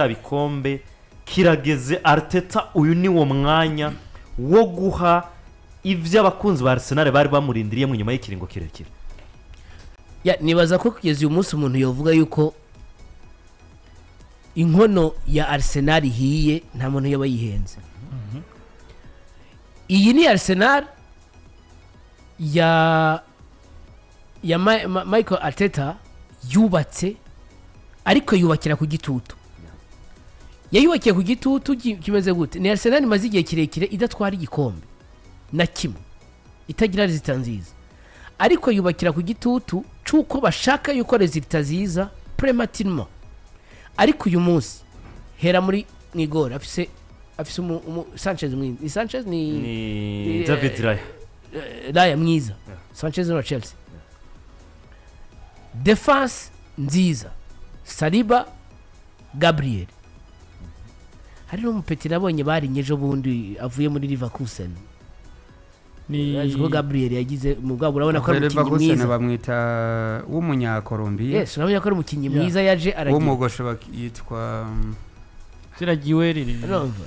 Ibikombe kirageze Arteta uyu ni wo mwanya wo guha ivyo abakunzi ba Arsenal bari bamurindiriye mu nyuma y'ikiringo kirekire. Nibaza ko kugeza uyu munsi umuntu yovuga yuko inkono ya Arsenal hiye nta muntu yaba yihenze. Iyi ni Arsenal ya Michael Arteta yubatse ariko yubakira ku gitutu. Yayubakiye ku gitutu kimeze gute? Ni Arsenal imaze igihe kirekire idatwara igikombe na kimwe, itagira resultat nziza, ariko yubakira ku gitutu cyuko bashaka yuko resultat ziza prematurement. Ariko uyu munsi hera muri Nigor afise Sanchez mwiza, ni Sanchez ni David Raya mwiza, Sanchez wa Chelsea, defense nziza, Saliba, Gabriel. Hari no mupeti nabonye bari nyejo bundi avuye muri Livecontroller. Ni aziko Gabriel yagize mugabo urabona ko ari umukinyi mwiza, bamwita w'umunyakolombia. Yes, urabona ko ari umukinyi mwiza yaje aragiye. W'umugoshe yitwa Siragiweri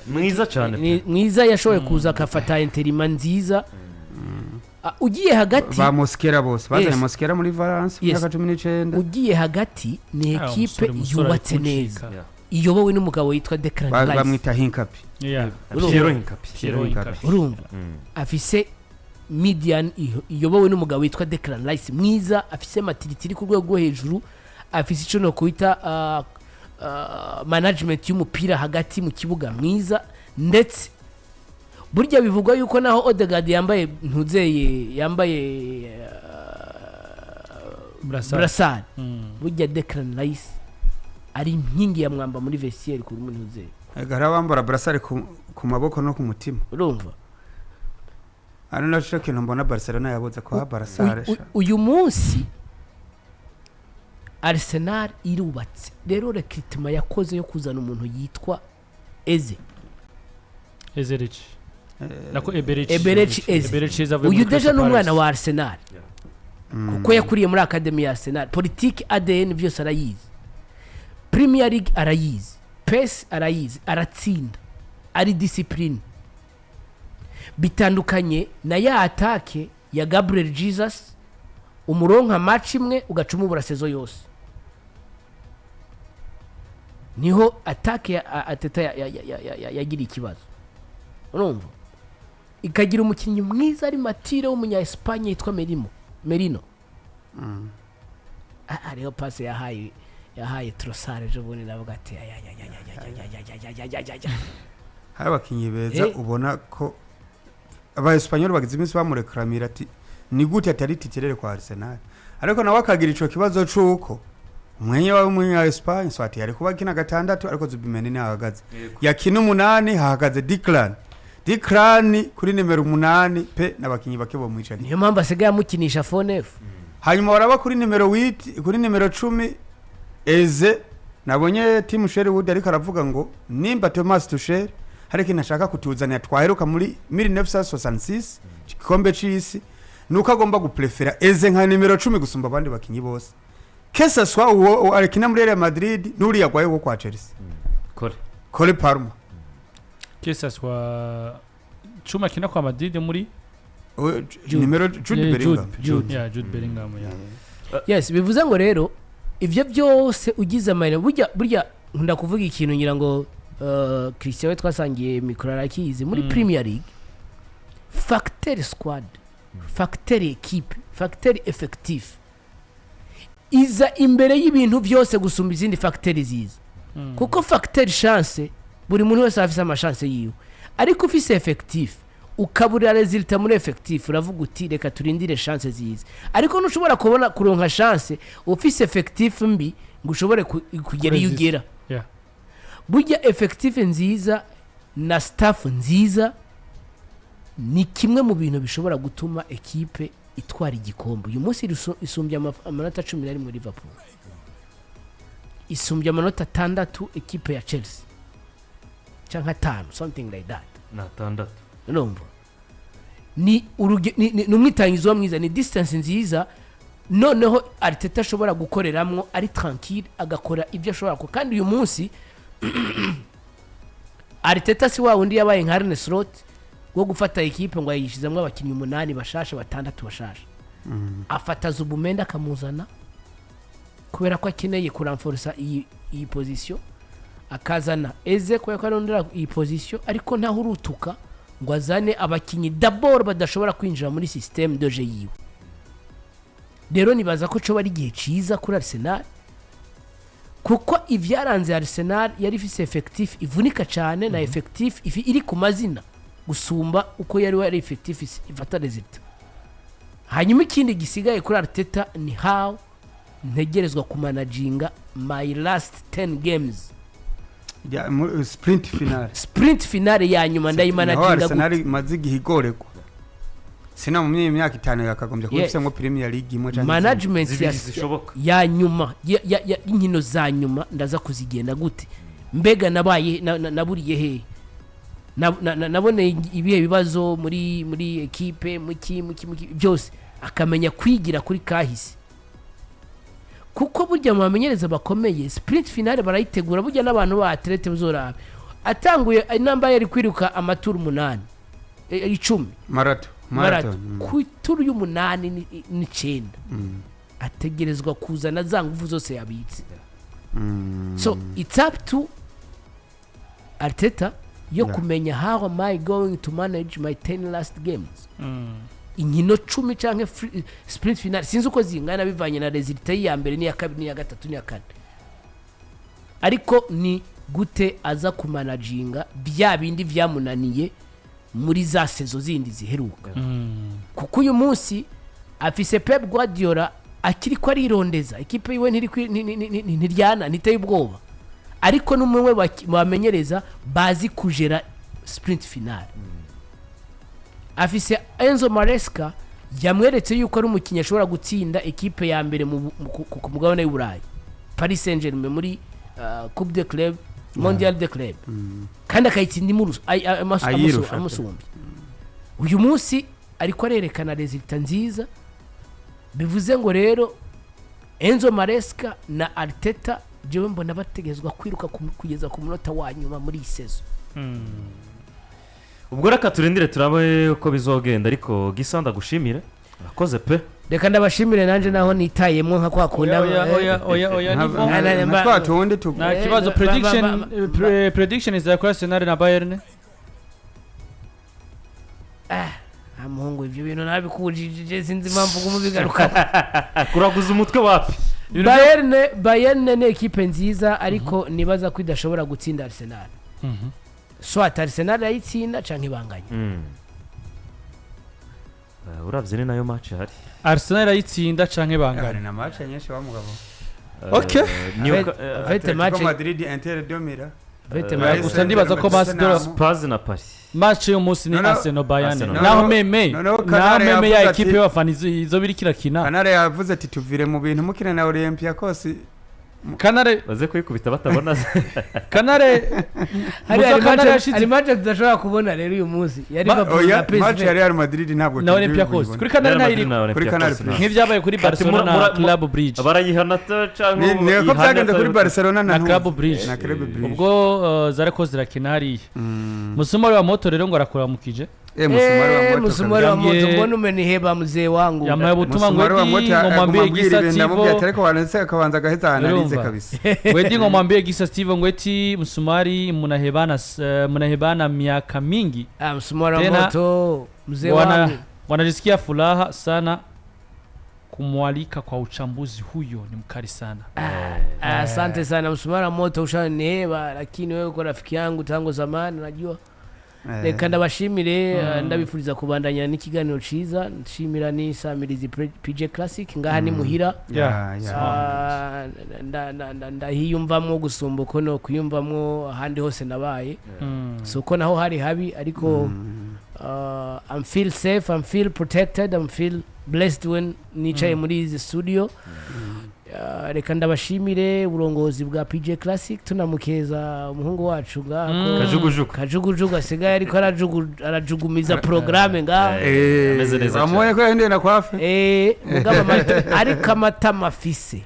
mwiza cyane. Ni mwiza yashoboye kuza akafata interima nziza. Ugiye hagati ba Mosquera bose bazanye Mosquera muri Valence myaka 19. Ugiye hagati ni equipe yubatse neza. Iyobowe n'umugabo witwa Declan Rice. Bamwita Hinkapi. Piero Hinkapi. Urumva? Afise median iyobowe n'umugabo witwa Declan Rice mwiza, afise matiritiri ku rwego hejuru, afise ico no kuita management y'umupira hagati mu kibuga mwiza, ndetse burya bivugwa yuko naho Odegaard yambaye ntuzeye yambaye Brassard. Burya Declan Rice ari inkingi ya mwamba muri vestiaire kuri umuntu ntuzeye. Agara bambara Brassard ku maboko no ku mutima. Urumva? Ano nashaka mbona Barcelona yaboza kwa Brassard. Uyu munsi Arsenal irubatse. Rero recruitment yakoze yo kuzana umuntu yitwa Ezerich. Nako Eberechi Eze. Uyu deja n'umwana wa Arsenal. Kuko yakuriye muri academy ya Arsenal. Politique ADN byose arayizi. Premier League arayizi. PES arayizi. Aratsinda. Ari discipline. Bitandukanye na ya atake ya Gabriel Jesus, umuronka match imwe ugacuma uburasezo yose. Niho atake ya Arteta yagira ikibazo. Urumva? Ikagira umukinnyi mwiza ari Matire w'umunya Espagne yitwa Merino. Ariyo pass yahaye Trossard je bone navuga ati hari abakinyi beza ubona ko aba Espanyol bagize iminsi bamurekramira ati ni gute atari titirere kwa Arsenal, ariko nawe akagira ico kibazo cuko umwenye wa umunya Espagne swati yari kuba kina gatandatu ariko Zubimeni ahagaze yakina 8 hahagaze Declan kuri nimero 8 pe nabakinyi bake bo mwicari. Niyo mpamvu asigaye amukinisha phone F. Hanyuma baraba kuri nimero 8 kuri nimero 10 Eze nabonye Tim Sherwood ariko aravuga ngo nimba Thomas Tuchel hari kintu ashaka kutuzana twaheruka muri 1966 igikombe c'isi nuko agomba guprefera Eze nka nimero 10 gusumba abandi bakinyi bose. Kesa swa uwo arekina muri Real Madrid nuri yagwaye wo kwa Chelsea. Cole Palmer. Kesa swa chuma kina kwa Madrid muri nimero Jude Bellingham. Yes, bivuze ngo rero ivyo byose ugize amayira burya nkunda kuvuga ikintu ngira ngo Christian twasangiye mikro arakizi muri Premier League. Factor squad, factor equipe, factor effective iza imbere y'ibintu byose gusumba izindi factor ziza. Kuko factor chance buri muntu wese afise ama chance yiwe, ariko ufise effective ukabura resultat muri effective uravuga uti reka turindire chance ziza, ariko ntushobora kubona kuronka chance ufise effective mbi ngo ushobore kugera yugera. Burya effective nziza na staff nziza ni kimwe mu bintu bishobora gutuma equipe itwara igikombe. Uyu munsi isumbye amanota 11 muri Liverpool, isumbye amanota 6 equipe ya Chelsea cyangwa 5 something like that. Na 6 numva ni umwitangizo mwiza, ni distance nziza noneho Arteta ashobora gukoreramwo ari tranquille agakora ibyo ashobora ko. Kandi uyu munsi Arteta si wa wundi yabaye nka Arne Slot wo gufata ekipe ngo ayishizemo abakinnyi 8 bashasha 6 bashasha afata Zubumenda akamuzana kubera ko akeneye kuramforsa iyi position akazana Eze ko yakarondera iyi position ariko ntaho urutuka ngo azane abakinnyi d'abord badashobora kwinjira muri système de jeu yiwe. Rero nibaza ko cyo bari gihe ciza kuri Arsenal kuko ivyaranze Arsenal yari ifise effectif ivunika cyane na effectif iri ku mazina gusumba uko yari effectif ifata result. Hanyuma ikindi gisigaye kuri Arteta ni how ntegerezwa kumanaginga my last 10 games. Sprint finale ya nyuma ndayimanaginga gute. Arsenal mazi gihigoreko. Sina mu myaka 5 yakagombye kubifisa ngo Premier League imwe cyane. Management ya nyuma ya inkino za nyuma ndaza kuzigenda gute. Mbega nabaye naburiye he. Nabone ibihe bibazo muri equipe muki byose akamenya kwigira kuri kahise. Kuko burya mu bamenyereza bakomeye sprint finale barayitegura burya n'abantu ba Arteta buzorabe atanguye inamba yari kwiruka amaturu 8 10 marathon ku turu y'umunani ni 9 ategerezwa kuzana za nguvu zose yabitse. So it's up to Arteta yo kumenya how am I going to manage my 10 last games. Inkino 10 canke sprint final sinzi uko zingana bivanye na resultat ya mbere ni ya kabiri ni ya gatatu ni ya kane ariko ni gute aza kumanaginga bya bindi vyamunaniye muri za sezo zindi ziheruka. Kuko uyu munsi afise Pep Guardiola akiri ko arirondeza ekipe yiwe ntiryana niteye ubwoba ariko n'umwe bamenyereza bazi kujera sprint final. Afise Enzo Maresca yamweretse yuko ari umukinnyi ashobora gutsinda ekipe ya mbere ku mugabane w'Uburayi Paris Saint-Germain muri Coupe de Club Mondial de Club kandi akayitsinda amusumbi. Uyu munsi ariko arerekana resultat nziza bivuze ngo rero Enzo Maresca na Arteta jewe mbona bategezwa kwiruka kugeza ku munota wa nyuma muri sezo. Ubwo reka turindire turabe uko bizogenda ariko gisanda gushimire akoze pe reka ndabashimire nanje naho nitayemo nka kwakunda oya twatundi na kibazo prediction is kwa Arsenal na Bayern. Amuhungu ivyo bintu nabikujije sinzi impamvu kumubigaruka kuraguza umutwe wapi. Bayern ne equipe nziza ariko nibaza ko idashobora gutsinda Arsenal. Soit Arsenal yayitsinda canke ibanganye. Uravye ni nayo match hari. Arsenal yayitsinda canke ibanganye. Na match nyinshi wa mugabo. Okay. Vete match Madrid Inter domira. Vete match gusa ndibaza ko Spurs na Paris. Match yo munsi ni Arsenal Bayern. Naho meme ya equipe y'abafana izo birikira kina. Kanare yavuze ati tuvire mu bintu mukina na Olympiacos. Kanare baze kuyikubita batabona Kanare ari match tudashobora kubona rero uyu munsi yari bavuga PSV match ya Real Madrid ntabwo na Olympiacos kuri Kanare ntayiri kuri Kanare nk'ivyabaye kuri Barcelona na Club Bridge barayihana canke ni ko byagenze kuri Barcelona na Club Bridge ubwo zareko zirakina hari musumari wa moto rero ngo arakuramukije musumari wa moto mbona umeniheba mzee wangu yamaye butuma ngo mwambie gisa Steve ariko wanese akabanza gaheza analize kabisa wedi ngo mwambie gisa Steve ngo eti musumari munahebana miaka mingi musumari wa moto mzee wangu wanajisikia furaha sana kumwalika kwa uchambuzi huyo ni mkali sana. Asante sana musumari wa moto ushaniheba lakini wewe uko rafiki yangu tangu zamani unajua. Reka ndabashimire ndabifuriza kubandanya n'ikiganiro ciza nshimira ni Samirizi PJ Classic ngaha ni muhira ndahiyumvamwo gusumbuko no kuyumvamwo ahandi hose nabaye so naho hari habi ariko I'm feel safe, I'm feel protected, I'm feel blessed when nicaye muri izi studio. Reka ndabashimire uburongozi bwa PJ Classic tunamukeza umuhungu wacu ngako kajugujugu asigaye ariko arajugumiza programme ngaho ameze neza cyane amoye ko yende na kwafe mugaba ariko amatama Afise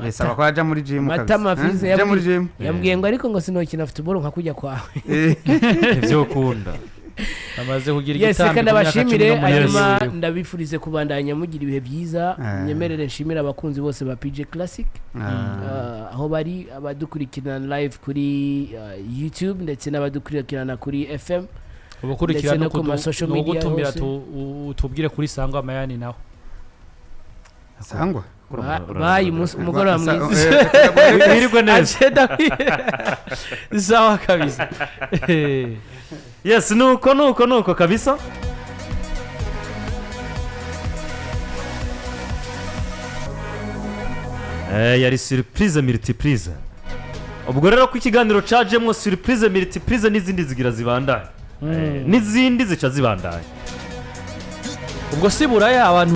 bisaba ko aja muri gym Matama Afise aja muri gym yambwiye ngo ariko ngo sinokina football nka kujya kwawe ivyo ukunda amaze kugira yes igitambo kandi abashimire hanyuma wiwe. ndabifurize kubandanya mugira ibihe byiza nyemerere nshimira abakunzi bose ba PJ Classic aho bari abadukurikirana live kuri YouTube ndetse n'abadukurikirana kuri FM ubukurikirana ndetse no ku ma social media gutumira hose. tubwire kuri sangwa amayani naho sangwa bayi umugoroba mwiza wirirwe neza sawa kabisa yes nuko kabisa yari surprise multiprise ubwo rero ko ikiganiro cajemwo surprise multiprise n'izindi zigira zibandanye n'izindi zica zibandanye ubwo si buraya abantu